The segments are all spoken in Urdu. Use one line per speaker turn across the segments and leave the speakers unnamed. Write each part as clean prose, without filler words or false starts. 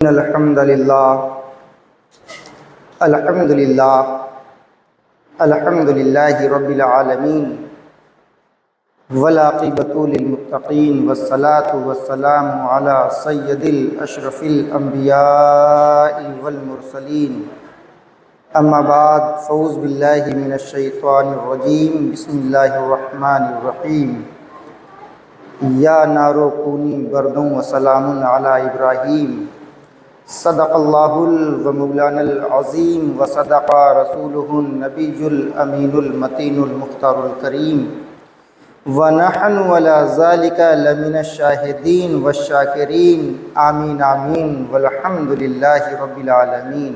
الحمد للہ رب العالمین والعاقبۃ للمتقین والصلاة والسلام علی سید الاشرف الانبیاء والمرسلین اما بعد فاعوذ باللہ من الشیطان الرجیم بسم اللہ الرحمن الرحیم یا نار کونی بردا وسلام علی ابراہیم صدق اللہ مولانا العظیم وصدق رسولہ النبی الامین المتین المختار الکریم ونحن علی ذلک لمن الشاہدین والشاکرین آمین آمین والحمد للہ رب العالمین۔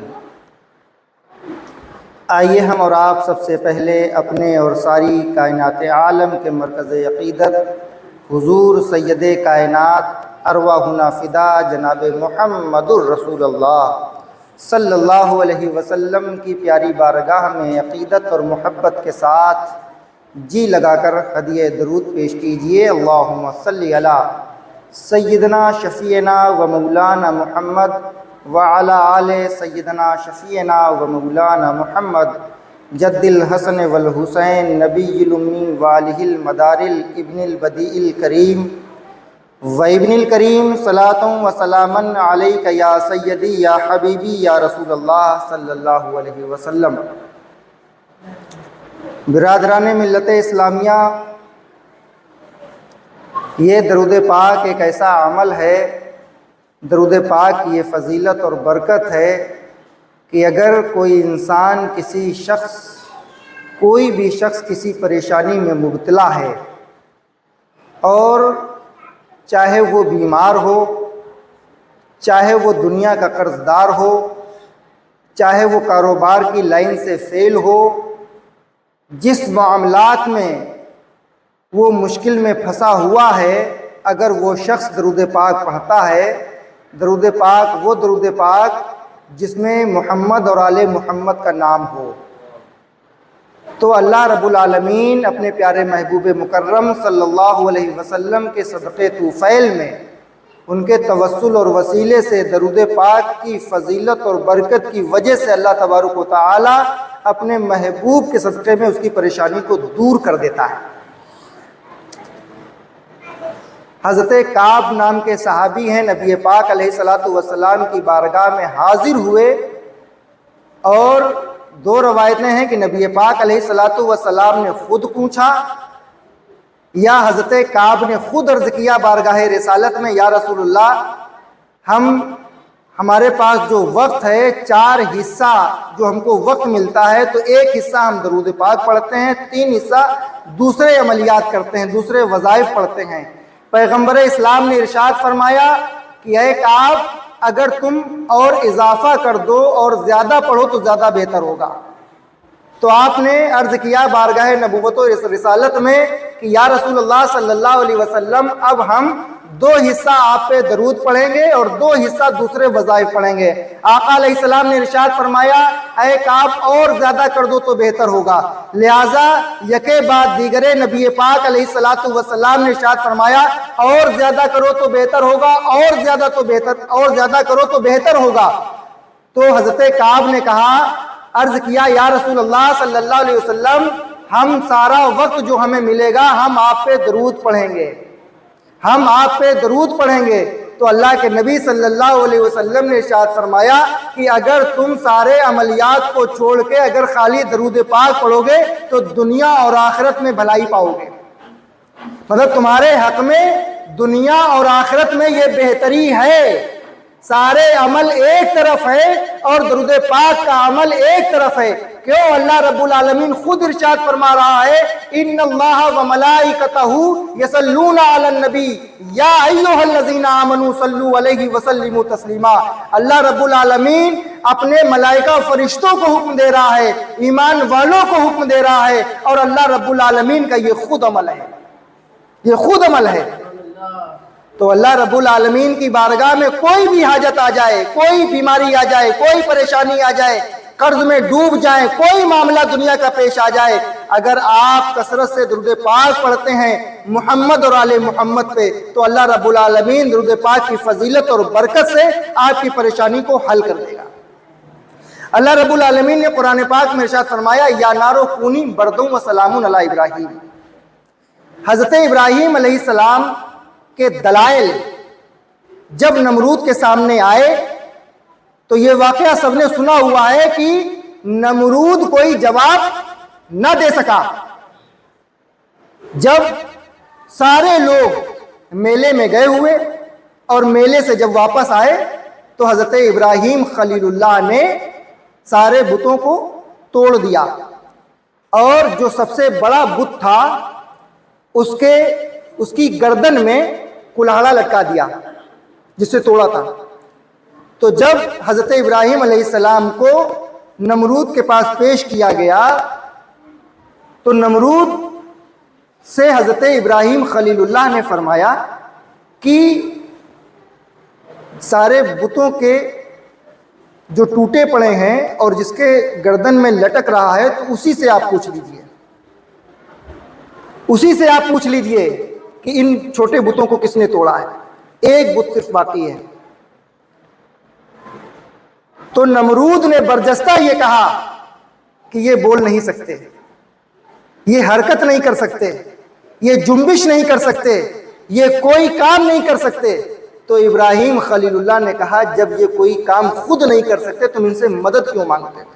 آئیے ہم اور آپ سب سے پہلے اپنے اور ساری کائنات عالم کے مرکز عقیدت حضور سید کائنات ارواحنا فدا جناب محمد الرسول اللہ صلی اللہ علیہ وسلم کی پیاری بارگاہ میں عقیدت اور محبت کے ساتھ جی لگا کر ہدیہ درود پیش کیجئے۔ اللہم صلی علی سیدنا شفیعنا و مولانا محمد وعلی آل سیدنا شفیعنا و مولانا محمد جد الحسن والحسین نبی الامی والہ المدارل ابن البدیع الکریم و ابن الکریم صلاۃ و سلاما علیک یا سیدی یا حبیبی یا رسول اللہ صلی اللہ علیہ وسلم۔ برادران ملت اسلامیہ، یہ درود پاک ایک ایسا عمل ہے، درود پاک کی یہ فضیلت اور برکت ہے کہ اگر کوئی انسان کوئی بھی شخص کسی پریشانی میں مبتلا ہے، اور چاہے وہ بیمار ہو، چاہے وہ دنیا کا قرض دار ہو، چاہے وہ کاروبار کی لائن سے فیل ہو، جس معاملات میں وہ مشکل میں پھنسا ہوا ہے، اگر وہ شخص درود پاک پڑھتا ہے، درود پاک وہ درود پاک جس میں محمد اور آل محمد کا نام ہو، تو اللہ رب العالمین اپنے پیارے محبوب مکرم صلی اللہ علیہ وسلم کے صدقے طوفیل میں ان کے توسل اور وسیلے سے درود پاک کی فضیلت اور برکت کی وجہ سے اللہ تبارک و تعالی اپنے محبوب کے صدقے میں اس کی پریشانی کو دور کر دیتا ہے۔ حضرت کعب نام کے صحابی ہیں، نبی پاک علیہ السلام کی بارگاہ میں حاضر ہوئے، اور دو روایتیں ہیں کہ نبی پاک علیہ السلام نے خود پوچھا یا حضرت کعب نے خود عرض کیا بارگاہ رسالت میں، یا رسول اللہ ہمارے پاس جو وقت ہے، 4 حصہ جو ہم کو وقت ملتا ہے، تو 1 حصہ ہم درود پاک پڑھتے ہیں، 3 حصہ دوسرے عملیات کرتے ہیں، دوسرے وظائف پڑھتے ہیں۔ پیغمبر اسلام نے ارشاد فرمایا کہ اے کعب، اگر تم اور اضافہ کر دو اور زیادہ پڑھو تو زیادہ بہتر ہوگا۔ تو آپ نے عرض کیا بارگاہ نبوت و رسالت میں کہ یا رسول اللہ صلی اللہ علیہ وسلم، اب ہم 2 حصہ آپ پہ درود پڑھیں گے اور 2 حصہ دوسرے وظائف پڑھیں گے۔ آقا علیہ السلام نے ارشاد فرمایا اے کعب، اور زیادہ کر دو تو بہتر ہوگا۔ لہٰذا یکے بعد دیگرے نبی پاک علیہ السلام نے ارشاد فرمایا اور زیادہ کرو تو بہتر ہوگا، اور زیادہ کرو تو بہتر ہوگا۔ تو حضرت کعب نے کہا، عرض کیا یا رسول اللہ صلی اللہ علیہ وسلم، ہم سارا وقت جو ہمیں ملے گا ہم آپ پہ درود پڑھیں گے، ہم آپ پہ درود پڑھیں گے۔ تو اللہ کے نبی صلی اللہ علیہ وسلم نے ارشاد فرمایا کہ اگر تم سارے عملیات کو چھوڑ کے اگر خالی درود پاک پڑھو گے تو دنیا اور آخرت میں بھلائی پاؤ گے، مطلب تمہارے حق میں دنیا اور آخرت میں یہ بہتری ہے۔ سارے عمل ایک طرف ہے اور درود پاک کا عمل ایک طرف ہے۔ کیوں؟ اللہ رب العالمین خود ارشاد فرما رہا ہے ان اللہ وملائکتہ یصلون علی النبی یا ایھا الذین آمنوا صلوا علیہ وسلموا تسلیما۔ اللہ رب العالمین اپنے ملائکہ فرشتوں کو حکم دے رہا ہے، ایمان والوں کو حکم دے رہا ہے، اور اللہ رب العالمین کا یہ خود عمل ہے، یہ خود عمل ہے۔ تو اللہ رب العالمین کی بارگاہ میں کوئی بھی حاجت آ جائے، کوئی بیماری آ جائے، کوئی پریشانی آ جائے، قرض میں ڈوب جائیں، کوئی معاملہ دنیا کا پیش آ جائے، اگر آپ کثرت سے درود پاک پڑھتے ہیں محمد اور آل محمد پہ، تو اللہ رب العالمین درود پاک کی فضیلت اور برکت سے آپ کی پریشانی کو حل کر دے گا۔ اللہ رب العالمین نے قرآن پاک میں ارشاد فرمایا یا نارو کونی بردوں و سلام علی ابراہیم۔ حضرت ابراہیم علیہ السلام کے دلائل جب نمرود کے سامنے آئے تو یہ واقعہ سب نے سنا ہوا ہے کہ نمرود کوئی جواب نہ دے سکا۔ جب سارے لوگ میلے میں گئے ہوئے اور میلے سے جب واپس آئے تو حضرت ابراہیم خلیل اللہ نے سارے بتوں کو توڑ دیا، اور جو سب سے بڑا بت تھا اس کی گردن میں کلاڑا لٹکا دیا جس سے توڑا تھا۔ تو جب حضرت ابراہیم علیہ السلام کو نمرود کے پاس پیش کیا گیا تو نمرود سے حضرت ابراہیم خلیل اللہ نے فرمایا کہ سارے بتوں کے جو ٹوٹے پڑے ہیں اور جس کے گردن میں لٹک رہا ہے تو اسی سے آپ پوچھ لیجئے، اسی سے آپ پوچھ لیجئے کہ ان چھوٹے بتوں کو کس نے توڑا ہے، ایک بت صرف باقی ہے۔ تو نمرود نے برجستہ یہ کہا کہ یہ بول نہیں سکتے، یہ حرکت نہیں کر سکتے، یہ جنبش نہیں کر سکتے، یہ کوئی کام نہیں کر سکتے۔ تو ابراہیم خلیل اللہ نے کہا جب یہ کوئی کام خود نہیں کر سکتے تم ان سے مدد کیوں مانگتے ہو،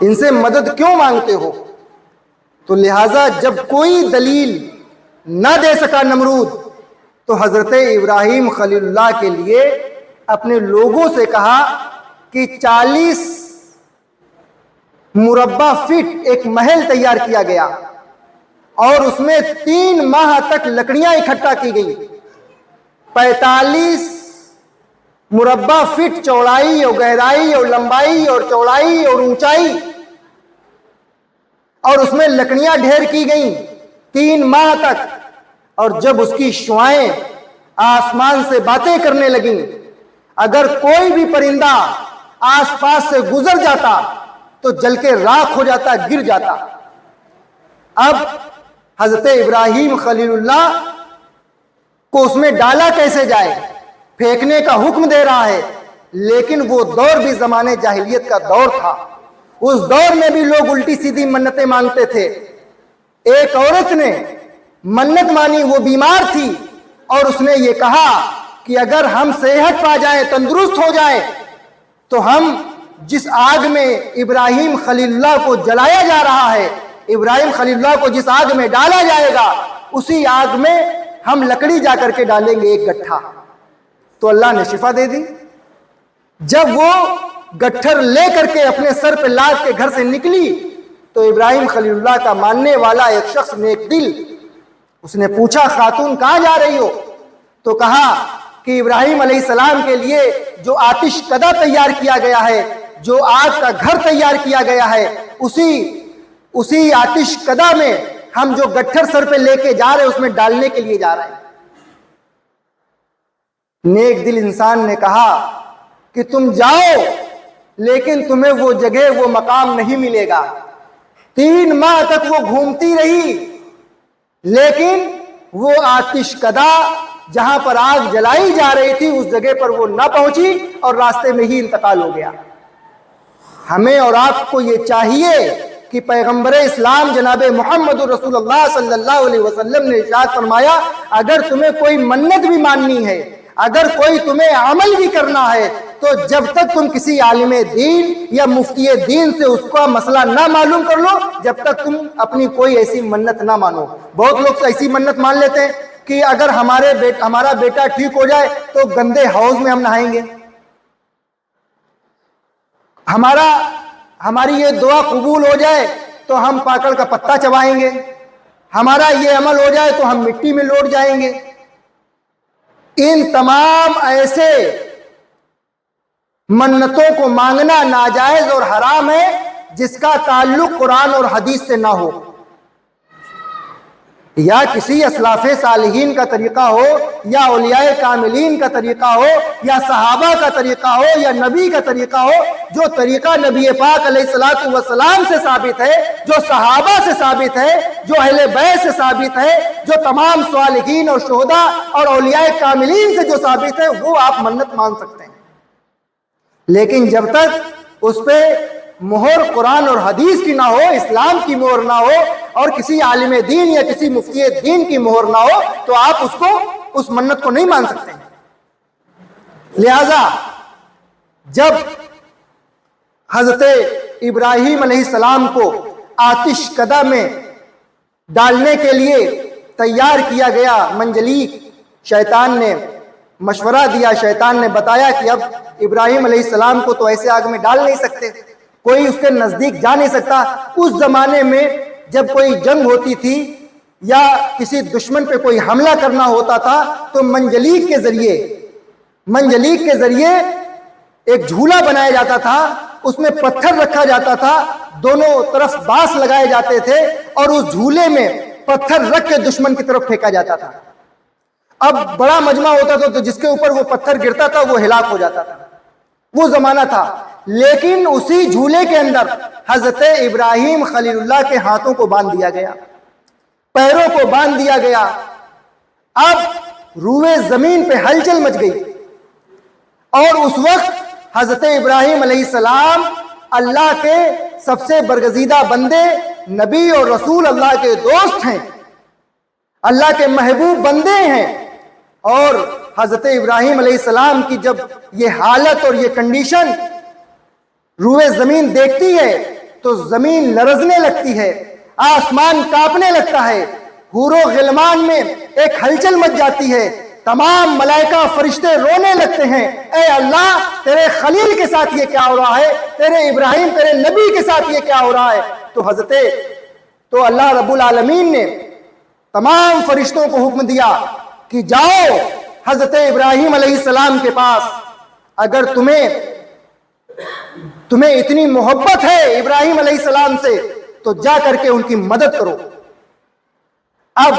ان سے مدد کیوں مانگتے ہو؟ تو لہٰذا جب کوئی دلیل نہ دے سکا نمرود تو حضرت ابراہیم خلیل اللہ کے لیے اپنے لوگوں سے کہا کہ 40 مربع فٹ ایک محل تیار کیا گیا اور اس میں 3 ماہ تک لکڑیاں اکٹھا کی گئی، 45 مربع فٹ چوڑائی اور گہرائی اور لمبائی اور چوڑائی اور اونچائی، اور اس میں لکڑیاں ڈھیر کی گئیں 3 ماہ تک۔ اور جب اس کی شعائیں آسمان سے باتیں کرنے لگیں، اگر کوئی بھی پرندہ آس پاس سے گزر جاتا تو جل کے راکھ ہو جاتا، گر جاتا۔ اب حضرت ابراہیم خلیل اللہ کو اس میں ڈالا کیسے جائے، پھینکنے کا حکم دے رہا ہے، لیکن وہ دور بھی زمانے جاہلیت کا دور تھا، اس دور میں بھی لوگ الٹی سیدھی منتیں مانگتے تھے۔ ایک عورت نے منت مانی، وہ بیمار تھی اور اس نے یہ کہا کہ اگر ہم صحت پا جائیں، تندرست ہو جائیں، تو ہم جس آگ میں ابراہیم خلیل اللہ کو جلایا جا رہا ہے، ابراہیم خلیل اللہ کو جس آگ میں ڈالا جائے گا اسی آگ میں ہم لکڑی جا کر کے ڈالیں گے ایک گٹھا۔ تو اللہ نے شفا دے دی۔ جب وہ گٹھر لے کر کے اپنے سر پہ لاد کے گھر سے نکلی تو ابراہیم خلیل اللہ کا ماننے والا ایک شخص نیک دل، اس نے پوچھا خاتون کہاں جا رہی ہو؟ تو کہا کہ ابراہیم علیہ السلام کے لیے جو آتش کدہ تیار کیا گیا ہے، جو آگ کا گھر تیار کیا گیا ہے، اسی آتش کدہ میں ہم جو گٹھر سر پہ لے کے جا رہے ہیں اس میں ڈالنے کے لیے جا رہے ہیں۔ نیک دل انسان نے کہا کہ تم جاؤ لیکن تمہیں وہ جگہ وہ مقام نہیں ملے گا۔ 3 ماہ تک وہ گھومتی رہی لیکن وہ آتش کدہ جہاں پر آگ جلائی جا رہی تھی اس جگہ پر وہ نہ پہنچی اور راستے میں ہی انتقال ہو گیا۔ ہمیں اور آپ کو یہ چاہیے کہ پیغمبر اسلام جناب محمد رسول اللہ صلی اللہ علیہ وسلم نے ارشاد فرمایا اگر تمہیں کوئی منت بھی ماننی ہے، اگر کوئی تمہیں عمل بھی کرنا ہے تو جب تک تم کسی عالم دین یا مفتی دین سے اس کا مسئلہ نہ معلوم کر لو، جب تک تم اپنی کوئی ایسی منت نہ مانو۔ بہت لوگ ایسی منت مان لیتے ہیں کہ اگر ہمارا بیٹا ٹھیک ہو جائے تو گندے حوض میں ہم نہائیں گے، ہماری یہ دعا قبول ہو جائے تو ہم پاکڑ کا پتا چبائیں گے، ہمارا یہ عمل ہو جائے تو ہم مٹی میں لوٹ جائیں گے۔ ان تمام ایسے منتوں کو مانگنا ناجائز اور حرام ہے جس کا تعلق قرآن اور حدیث سے نہ ہو۔ یا کسی اسلاف صالحین کا طریقہ ہو یا اولیاء کاملین کا طریقہ ہو یا صحابہ کا طریقہ ہو یا نبی کا طریقہ ہو، جو طریقہ نبی پاک علیہ الصلوۃ والسلام سے ثابت ہے، جو صحابہ سے ثابت ہے، جو اہل بیت سے ثابت ہے، جو تمام صالحین اور شہداء اور اولیاء کاملین سے جو ثابت ہے، وہ آپ منت مان سکتے ہیں۔ لیکن جب تک اس پہ مہر قرآن اور حدیث کی نہ ہو، اسلام کی مہر نہ ہو اور کسی عالم دین یا کسی مفتی دین کی مہر نہ ہو، تو آپ اس منت کو نہیں مان سکتے۔ لہذا جب حضرت ابراہیم علیہ السلام کو آتش کدہ میں ڈالنے کے لیے تیار کیا گیا، منجلیک شیطان نے مشورہ دیا، شیطان نے بتایا کہ اب ابراہیم علیہ السلام کو تو ایسے آگ میں ڈال نہیں سکتے، کوئی اس کے نزدیک جا نہیں سکتا۔ اس زمانے میں جب کوئی جنگ ہوتی تھی یا کسی دشمن پہ کوئی حملہ کرنا ہوتا تھا تو منجلیک کے ذریعے ایک جھولا بنایا جاتا تھا، اس میں پتھر رکھا جاتا تھا، دونوں طرف بانس لگائے جاتے تھے اور اس جھولے میں پتھر رکھ کے دشمن کی طرف پھینکا جاتا تھا۔ اب بڑا مجمع ہوتا تھا تو جس کے اوپر وہ پتھر گرتا تھا وہ ہلاک ہو جاتا تھا، وہ زمانہ تھا۔ لیکن اسی جھولے کے اندر حضرت ابراہیم خلیل اللہ کے ہاتھوں کو باندھ دیا گیا، پیروں کو باندھ دیا گیا۔ اب روئے زمین پہ ہلچل مچ گئی، اور اس وقت حضرت ابراہیم علیہ السلام اللہ کے سب سے برگزیدہ بندے، نبی اور رسول، اللہ کے دوست ہیں، اللہ کے محبوب بندے ہیں، اور حضرت ابراہیم علیہ السلام کی جب یہ حالت اور یہ کنڈیشن روئے زمین دیکھتی ہے تو زمین لرزنے لگتی ہے، آسمان کانپنے لگتا ہے، حور و غلمان میں ایک ہلچل مچ جاتی ہے، تمام ملائکہ فرشتے رونے لگتے ہیں، اے اللہ تیرے خلیل کے ساتھ یہ کیا ہو رہا ہے، تیرے ابراہیم تیرے نبی کے ساتھ یہ کیا ہو رہا ہے۔ تو اللہ رب العالمین نے تمام فرشتوں کو حکم دیا کہ جاؤ حضرت ابراہیم علیہ السلام کے پاس، اگر تمہیں اتنی محبت ہے ابراہیم علیہ السلام سے تو جا کر کے ان کی مدد کرو۔ اب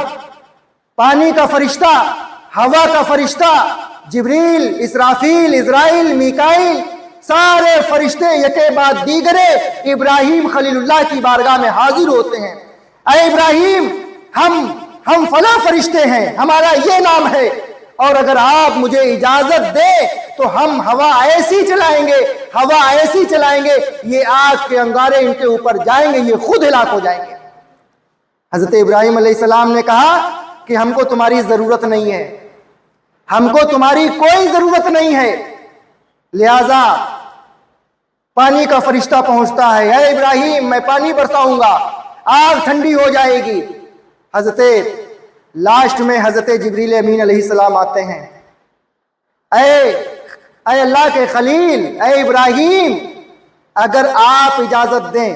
پانی کا فرشتہ، ہوا کا فرشتہ، جبریل، اسرافیل، اسرائیل، میکائیل، سارے فرشتے یکے بعد دیگرے ابراہیم خلیل اللہ کی بارگاہ میں حاضر ہوتے ہیں۔ اے ابراہیم، ہم فلاں فرشتے ہیں، ہمارا یہ نام ہے، اور اگر آپ مجھے اجازت دیں تو ہم ہوا ایسی چلائیں گے یہ آگ کے انگارے ان کے اوپر جائیں گے، یہ خود ہلاک ہو جائیں گے۔ حضرت ابراہیم علیہ السلام نے کہا کہ ہم کو تمہاری ضرورت نہیں ہے، ہم کو تمہاری کوئی ضرورت نہیں ہے۔ لہذا پانی کا فرشتہ پہنچتا ہے، اے ابراہیم میں پانی برساؤں گا، آگ ٹھنڈی ہو جائے گی۔ لاسٹ میں حضرت جبریل امین علیہ السلام آتے ہیں، اے اللہ کے خلیل، اے ابراہیم، اگر آپ اجازت دیں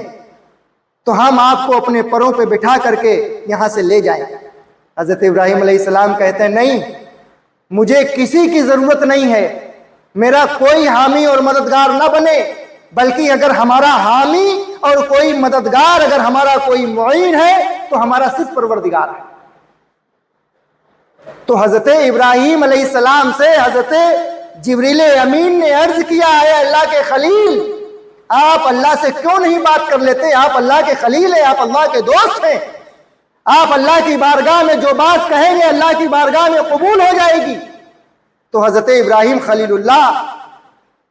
تو ہم آپ کو اپنے پروں پہ بٹھا کر کے یہاں سے لے جائیں۔ حضرت ابراہیم علیہ السلام کہتے ہیں نہیں، مجھے کسی کی ضرورت نہیں ہے، میرا کوئی حامی اور مددگار نہ بنے، بلکہ اگر ہمارا حامی اور کوئی مددگار، اگر ہمارا کوئی معین ہے تو ہمارا صرف پروردگار ہے۔ تو حضرت ابراہیم علیہ السلام سے حضرت جبریل امین نے عرض کیا، اے اللہ کے خلیل، آپ اللہ سے کیوں نہیں بات کر لیتے؟ آپ اللہ کے خلیل ہیں، آپ اللہ کے دوست ہیں، آپ اللہ کی بارگاہ میں جو بات کہیں گے اللہ کی بارگاہ میں قبول ہو جائے گی۔ تو حضرت ابراہیم خلیل اللہ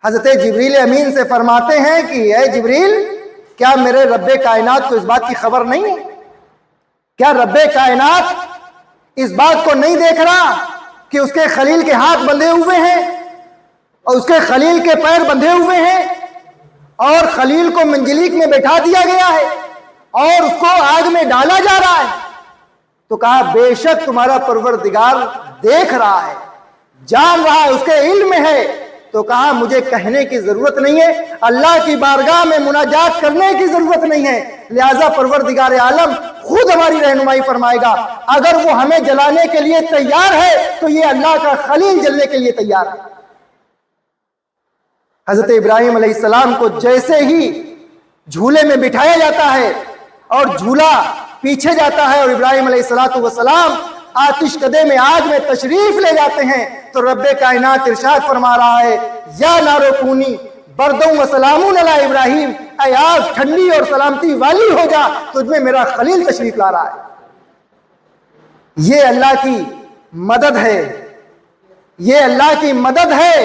حضرت جبریل امین سے فرماتے ہیں کہ اے جبریل، کیا میرے رب کائنات کو اس بات کی خبر نہیں ہے؟ کیا رب کائنات اس بات کو نہیں دیکھ رہا کہ اس کے خلیل کے ہاتھ بندھے ہوئے ہیں اور اس کے خلیل کے پیر بندھے ہوئے ہیں اور خلیل کو منجلیک میں بٹھا دیا گیا ہے اور اس کو آگ میں ڈالا جا رہا ہے؟ تو کہا بے شک تمہارا پروردگار دیکھ رہا ہے، جان رہا ہے، اس کے علم میں ہے۔ تو کہا مجھے کہنے کی ضرورت نہیں ہے، اللہ کی بارگاہ میں مناجات کرنے کی ضرورت نہیں ہے، لہذا پروردگار عالم خود ہماری رہنمائی فرمائے گا۔ اگر وہ ہمیں جلانے کے لیے تیار ہے تو یہ اللہ کا خلیل جلنے کے لیے تیار ہے۔ حضرت ابراہیم علیہ السلام کو جیسے ہی جھولے میں بٹھایا جاتا ہے اور جھولا پیچھے جاتا ہے اور ابراہیم علیہ السلام آتش کدے میں آگ میں تشریف لے جاتے ہیں تو رب کائنات ارشاد فرما رہا ہے یا نارو کونی بردوں و سلامون علی ابراہیم، اے آگ ٹھنڈی اور سلامتی والی ہو جا، تجھ میں میرا خلیل تشریف لا رہا ہے۔ یہ اللہ کی مدد ہے، یہ اللہ کی مدد ہے۔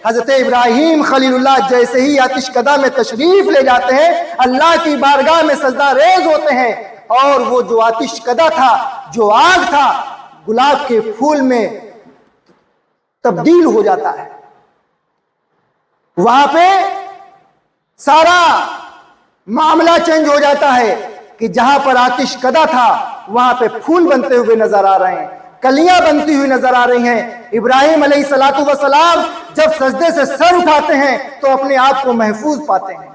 حضرت ابراہیم خلیل اللہ جیسے ہی آتش کدہ میں تشریف لے جاتے ہیں، اللہ کی بارگاہ میں سجدہ ریز ہوتے ہیں، اور وہ جو آتش کدہ تھا، جو آگ تھا، گلاب کے پھول میں تبدیل ہو جاتا ہے۔ وہاں پہ سارا معاملہ چینج ہو جاتا ہے کہ جہاں پر آتش کدہ تھا وہاں پہ پھول بنتے ہوئے نظر آ رہے ہیں، کلیاں بنتی ہوئی نظر آ رہی ہیں۔ ابراہیم علیہ السلام جب سجدے سے سر اٹھاتے ہیں تو اپنے آپ کو محفوظ پاتے ہیں۔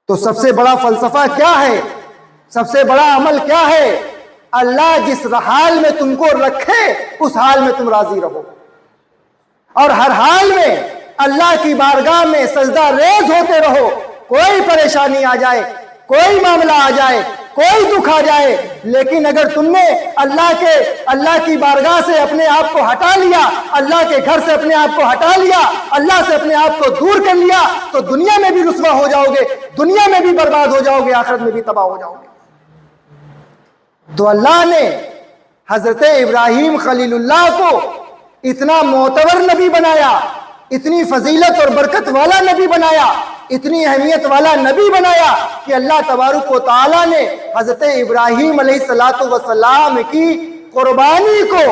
تو سب سے بڑا فلسفہ کیا ہے؟ سب سے بڑا عمل کیا ہے؟ اللہ جس حال میں تم کو رکھے اس حال میں تم راضی رہو، اور ہر حال میں اللہ کی بارگاہ میں سجدہ ریز ہوتے رہو۔ کوئی پریشانی آ جائے، کوئی معاملہ آ جائے، کوئی دکھ آ جائے، لیکن اگر تم نے اللہ کی بارگاہ سے اپنے آپ کو ہٹا لیا، اللہ کے گھر سے اپنے آپ کو ہٹا لیا، اللہ سے اپنے آپ کو دور کر لیا، تو دنیا میں بھی رسوا ہو جاؤ گے، دنیا میں بھی برباد ہو جاؤ گے، آخرت میں بھی تباہ ہو جاؤ گے۔ تو اللہ نے حضرت ابراہیم خلیل اللہ کو اتنا معتبر نبی بنایا، اتنی فضیلت اور برکت والا نبی بنایا، اتنی اہمیت والا نبی بنایا کہ اللہ تبارک و تعالی نے حضرت ابراہیم علیہ السلام کی قربانی کو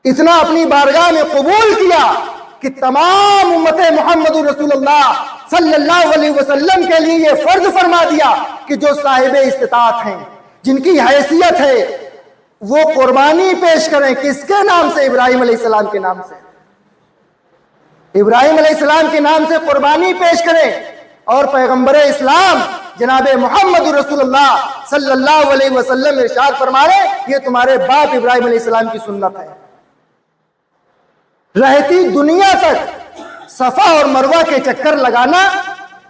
اتنا اپنی بارگاہ میں قبول کیا کہ تمام امت محمد رسول اللہ صلی اللہ علیہ وسلم کے لیے یہ فرض فرما دیا کہ جو صاحب استطاعت ہیں، جن کی حیثیت ہے، وہ قربانی پیش کریں۔ کس کے نام سے؟ ابراہیم علیہ السلام کے نام سے۔ ابراہیم علیہ السلام کے نام سے قربانی پیش کریں، اور پیغمبر اسلام جناب محمد رسول اللہ صلی اللہ علیہ وسلم ارشاد فرما رہے یہ تمہارے باپ ابراہیم علیہ السلام کی سنت ہے۔ رہتی دنیا تک صفا اور مروہ کے چکر لگانا،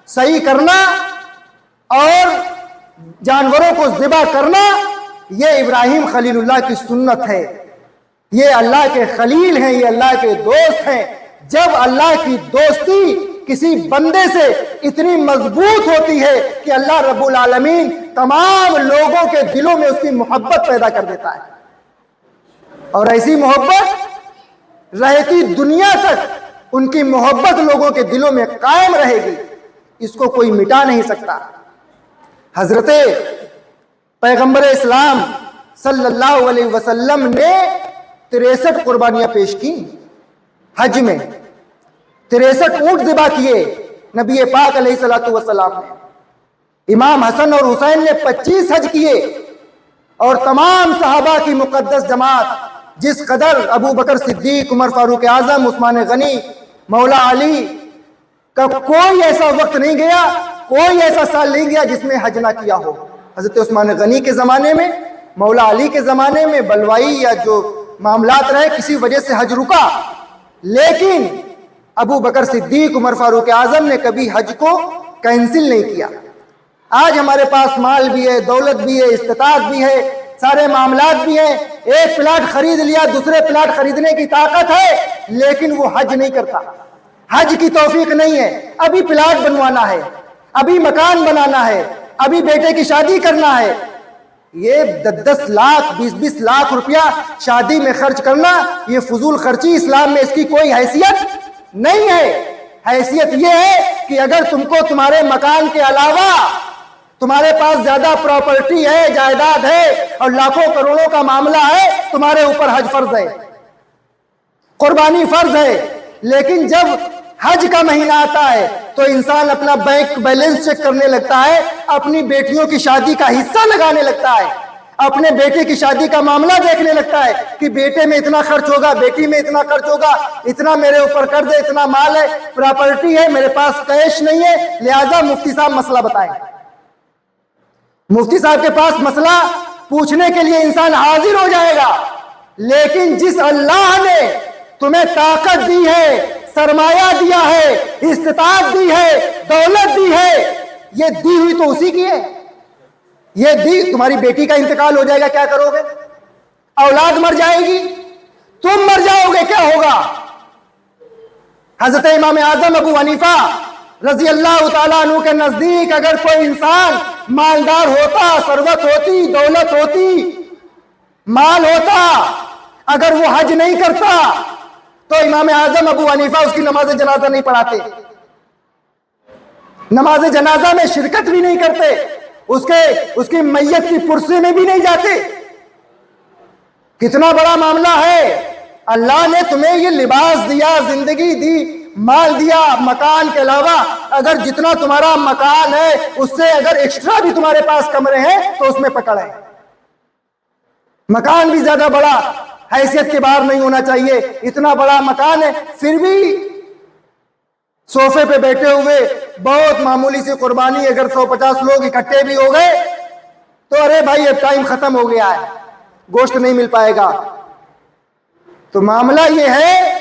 صحیح کرنا اور جانوروں کو ذبح کرنا، یہ ابراہیم خلیل اللہ کی سنت ہے۔ یہ اللہ کے خلیل ہیں، یہ اللہ کے دوست ہیں۔ جب اللہ کی دوستی کسی بندے سے اتنی مضبوط ہوتی ہے کہ اللہ رب العالمین تمام لوگوں کے دلوں میں اس کی محبت پیدا کر دیتا ہے، اور ایسی محبت رہتی دنیا تک ان کی محبت لوگوں کے دلوں میں قائم رہے گی، اس کو کوئی مٹا نہیں سکتا۔ حضرت پیغمبر اسلام صلی اللہ علیہ وسلم نے 63 قربانیاں پیش کی حج میں، 63 اونٹ ذبح کیے نبی پاک علیہ السلام نے۔ امام حسن اور حسین نے 25 حج کیے، اور تمام صحابہ کی مقدس جماعت جس قدر ابو بکر صدیق، عمر فاروق اعظم، عثمان غنی، مولا علی کا کوئی ایسا وقت نہیں گیا، کوئی ایسا سال نہیں گیا جس میں حج نہ کیا ہو۔ حضرت عثمان غنی کے زمانے میں، مولا علی کے زمانے میں بلوائی یا جو معاملات رہے کسی وجہ سے حج رکا، لیکن ابو بکر صدیق، عمر فاروق اعظم نے کبھی حج کو کینسل نہیں کیا۔ آج ہمارے پاس مال بھی ہے، دولت بھی ہے، استطاعت بھی ہے، سارے معاملات بھی ہیں، ایک پلاٹ خرید لیا، دوسرے پلاٹ خریدنے کی طاقت ہے، لیکن وہ حج نہیں کرتا، حج کی توفیق نہیں ہے۔ ابھی پلاٹ بنوانا ہے، ابھی مکان بنانا ہے، ابھی بیٹے کی شادی کرنا ہے، یہ 10 لاکھ 20 لاکھ روپیہ شادی میں خرچ کرنا، یہ فضول خرچی اسلام میں اس کی کوئی حیثیت نہیں ہے۔ حیثیت یہ ہے کہ اگر تم کو تمہارے مکان کے علاوہ تمہارے پاس زیادہ پراپرٹی ہے، جائیداد ہے اور لاکھوں کروڑوں کا معاملہ ہے، تمہارے اوپر حج فرض ہے، قربانی فرض ہے۔ لیکن جب حج کا مہینہ آتا ہے تو انسان اپنا بینک بیلنس چیک کرنے لگتا ہے، اپنی بیٹیوں کی شادی کا حصہ لگانے لگتا ہے، اپنے بیٹے کی شادی کا معاملہ دیکھنے لگتا ہے کہ بیٹے میں اتنا خرچ ہوگا، بیٹی میں اتنا خرچ ہوگا، اتنا میرے اوپر قرض ہے، اتنا مال ہے، پراپرٹی ہے، میرے پاس کیش نہیں ہے، لہذا مفتی صاحب مسئلہ بتائیں۔ مفتی صاحب کے پاس مسئلہ پوچھنے کے لیے انسان حاضر ہو جائے گا، لیکن جس اللہ نے تمہیں طاقت دی ہے، سرمایہ دیا ہے، استطاعت دی ہے، دولت دی ہے، یہ دی ہوئی تو اسی کی ہے، یہ دی تمہاری بیٹی کا انتقال ہو جائے گا، کیا کرو گے؟ اولاد مر جائے گی، تم مر جاؤ گے، کیا ہوگا؟ حضرت امام اعظم ابو حنیفہ رضی اللہ تعالیٰ عنہ کے نزدیک اگر کوئی انسان مالدار ہوتا، ثروت ہوتی، دولت ہوتی، مال ہوتا، اگر وہ حج نہیں کرتا تو امام اعظم ابو حنیفہ اس کی نماز جنازہ نہیں پڑھاتے، نماز جنازہ میں شرکت بھی نہیں کرتے، اس کی میت کی پرسی میں بھی نہیں جاتے۔ کتنا بڑا معاملہ ہے! اللہ نے تمہیں یہ لباس دیا، زندگی دی، مال دیا، مکان کے علاوہ اگر جتنا تمہارا مکان ہے اس سے اگر ایکسٹرا بھی تمہارے پاس کمرے ہیں تو اس میں پکڑ ہے۔ مکان بھی زیادہ بڑا حیثیت کے باہر نہیں ہونا چاہیے، اتنا بڑا مکان ہے، پھر بھی صوفے پہ بیٹھے ہوئے بہت معمولی سی قربانی، اگر 150 لوگ اکٹھے بھی ہو گئے تو ارے بھائی اب ٹائم ختم ہو گیا ہے، گوشت نہیں مل پائے گا۔ تو معاملہ یہ ہے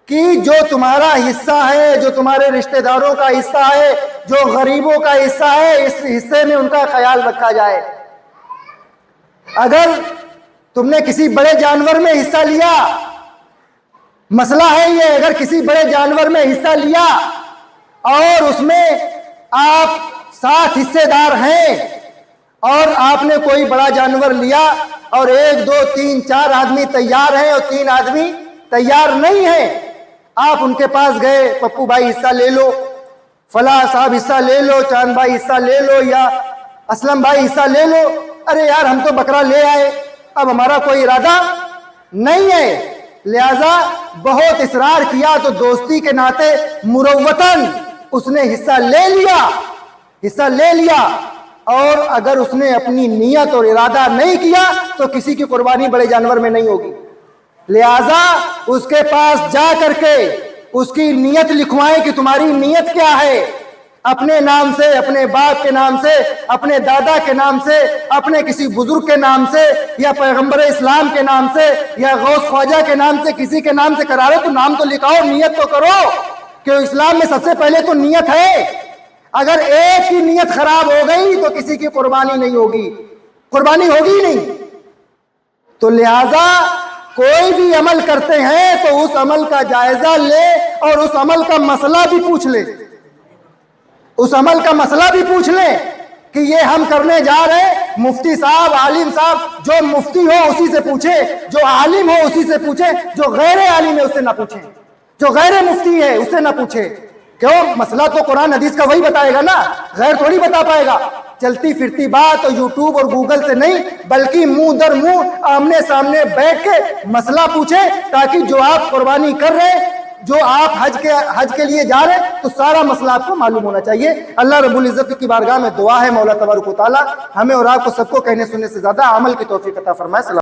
کہ جو تمہارا حصہ ہے، جو تمہارے رشتہ داروں کا حصہ ہے، جو غریبوں کا حصہ ہے، اس حصے میں ان کا خیال رکھا جائے۔ اگر تم نے کسی بڑے جانور میں حصہ لیا، مسئلہ ہے یہ، اگر کسی بڑے جانور میں حصہ لیا اور اس میں آپ 7 حصے دار ہیں اور آپ نے کوئی بڑا جانور لیا اور 1 2 3 4 آدمی تیار ہیں اور 3 آدمی تیار نہیں ہیں، آپ ان کے پاس گئے، پپو بھائی حصہ لے لو، فلاں صاحب حصہ لے لو، چاند بھائی حصہ لے لو، یا اسلم بھائی حصہ لے لو۔ ارے یار ہم تو بکرا لے آئے، اب ہمارا کوئی ارادہ نہیں ہے، لہذا بہت اصرار کیا تو دوستی کے ناطے مروتاً اس نے حصہ لے لیا، اور اگر اس نے اپنی نیت اور ارادہ نہیں کیا تو کسی کی قربانی بڑے جانور میں نہیں ہوگی۔ لہذا اس کے پاس جا کر کے اس کی نیت لکھوائیں کہ تمہاری نیت کیا ہے، اپنے نام سے، اپنے باپ کے نام سے، اپنے دادا کے نام سے، اپنے کسی بزرگ کے نام سے، یا پیغمبر اسلام کے نام سے، یا غوث خواجہ کے نام سے، کسی کے نام سے کرا رہے تو نام تو لکھاؤ، نیت تو کرو، کہ اسلام میں سب سے پہلے تو نیت ہے۔ اگر ایک کی نیت خراب ہو گئی تو کسی کی قربانی نہیں ہوگی، قربانی ہوگی نہیں۔ تو لہذا کوئی بھی عمل کرتے ہیں تو اس عمل کا جائزہ لے اور اس عمل کا مسئلہ بھی پوچھ لے، اس عمل کا مسئلہ بھی پوچھ لیں کہ یہ ہم کرنے جا رہے ہیں، مفتی صاحب، عالم صاحب، جو مفتی ہو اسی سے پوچھے، جو عالم ہو اسی سے پوچھے، جو غیر عالم ہے اس سے نہ پوچھیں، جو غیر مفتی ہے اس سے نہ پوچھے۔ کیوں؟ مسئلہ تو قرآن حدیث کا وہی بتائے گا نا، غیر تھوڑی بتا پائے گا۔ چلتی پھرتی بات اور یوٹیوب اور گوگل سے نہیں، بلکہ منہ در منہ آمنے سامنے بیٹھ کے مسئلہ پوچھے، تاکہ جو آپ قربانی کر رہے ہیں، جو آپ حج کے لیے جا رہے ہیں، تو سارا مسئلہ آپ کو معلوم ہونا چاہیے۔ اللہ رب العزت کی بارگاہ میں دعا ہے، مولا تبارک و تعالی ہمیں اور آپ کو سب کو کہنے سننے سے زیادہ عمل کی توفیق عطا فرمائے۔